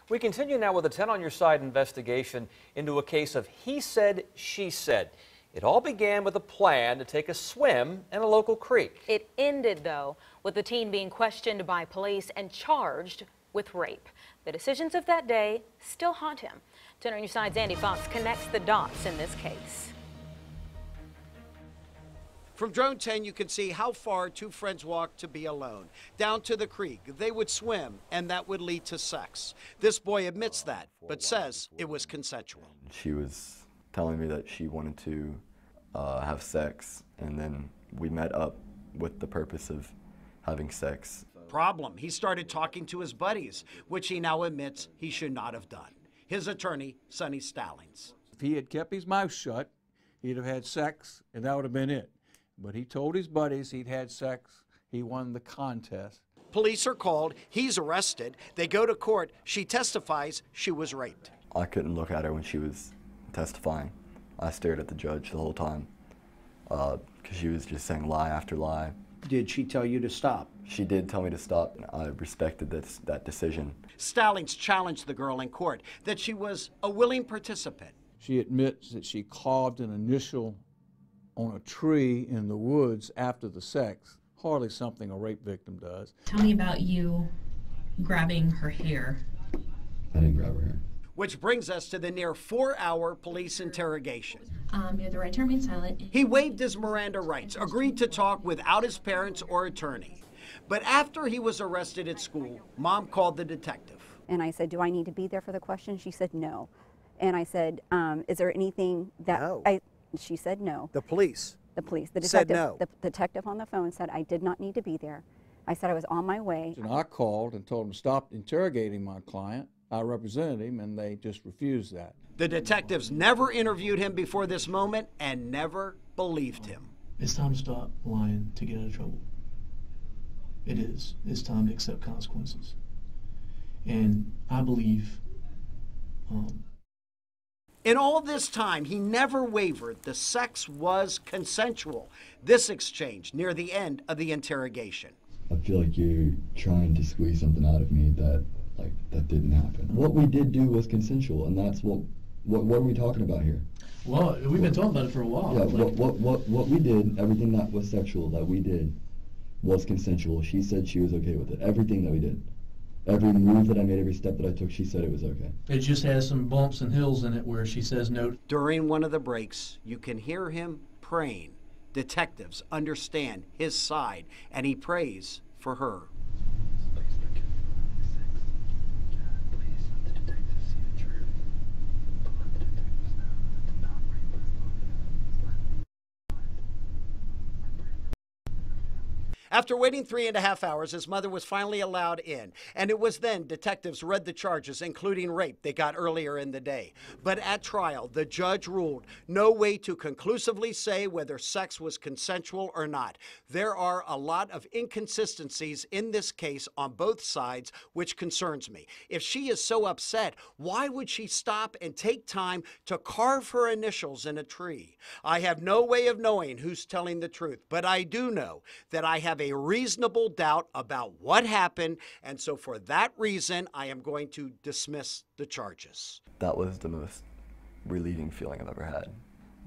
We continue now with a 10 on your side investigation into a case of he said, she said. It all began with a plan to take a swim in a local creek. It ended, though, with the teen being questioned by police and charged with rape. The decisions of that day still haunt him. 10 on your side's Andy Fox connects the dots in this case. From Drone 10, you can see how far two friends walked to be alone. Down to the creek, they would swim, and that would lead to sex. This boy admits that, but says it was consensual. She was telling me that she wanted to have sex, and then we met up with the purpose of having sex. Problem, he started talking to his buddies, which he now admits he should not have done. His attorney, Sonny Stallings. If he had kept his mouth shut, he'd have had sex, and that would have been it. But he told his buddies he'd had sex. He won the contest. Police are called. He's arrested. They go to court. She testifies she was raped. I couldn't look at her when she was testifying. I stared at the judge the whole time because she was just saying lie after lie. Did she tell you to stop? She did tell me to stop, and I respected that decision. Stallings challenged the girl in court that she was a willing participant. She admits that she carved an initial on a tree in the woods after the sex. Hardly something a rape victim does. Tell me about you grabbing her hair. I didn't grab her hair. Which brings us to the near 4-hour police interrogation. You have the right to remain silent. He waived his Miranda rights, agreed to talk without his parents or attorney. But after he was arrested at school, Mom called the detective. And I said, do I need to be there for the question? She said no. And I said, is there anything that No. She said no. The police? The police. The Said detective, no. the detective on the phone said I did not need to be there. I said I was on my way. And I called and told him to stop interrogating my client. I represented him, and they just refused that. The detectives never interviewed him before this moment and never believed him. It's time to stop lying to get out of trouble. It is. It's time to accept consequences. And I believe in all this time, he never wavered. The sex was consensual. This exchange near the end of the interrogation. I feel like you're trying to squeeze something out of me that didn't happen. What we did do was consensual, and that's what are we talking about here? well, we've been talking about it for a while. Yeah, Like, what we did, everything that was sexual that we did was consensual. She said she was okay with it. Everything that we did. Every move that I made, every step that I took, she said it was okay. it just has some bumps and hills in it where she says no. During one of the breaks, you can hear him praying. Detectives understand his side, and he prays for her. After waiting 3.5 hours, his mother was finally allowed in, and it was then detectives read the charges, including rape, they got earlier in the day. But at trial, the judge ruled no way to conclusively say whether sex was consensual or not. There are a lot of inconsistencies in this case on both sides, which concerns me. If she is so upset, why would she stop and take time to carve her initials in a tree? I have no way of knowing who's telling the truth, but I do know that I have a reasonable doubt about what happened, and so for that reason, I am going to dismiss the charges. That was the most relieving feeling I've ever had.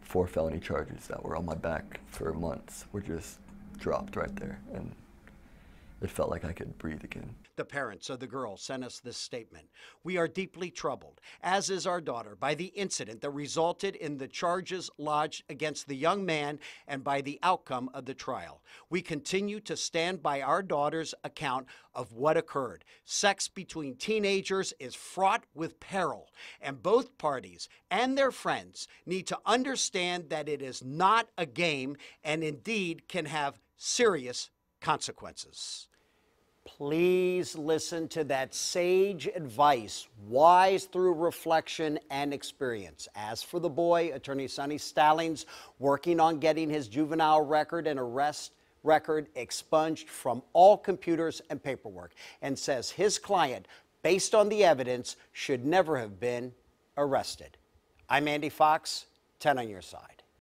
4 felony charges that were on my back for months were just dropped right there, and it felt like I could breathe again. The parents of the girl sent us this statement. We are deeply troubled, as is our daughter, by the incident that resulted in the charges lodged against the young man and by the outcome of the trial. We continue to stand by our daughter's account of what occurred. Sex between teenagers is fraught with peril, and both parties and their friends need to understand that it is not a game and indeed can have serious consequences. Please listen to that sage advice, wise through reflection and experience. As for the boy, attorney Sonny Stallings, working on getting his juvenile record and arrest record expunged from all computers and paperwork, and says his client, based on the evidence, should never have been arrested. I'm Andy Fox, 10 on your side.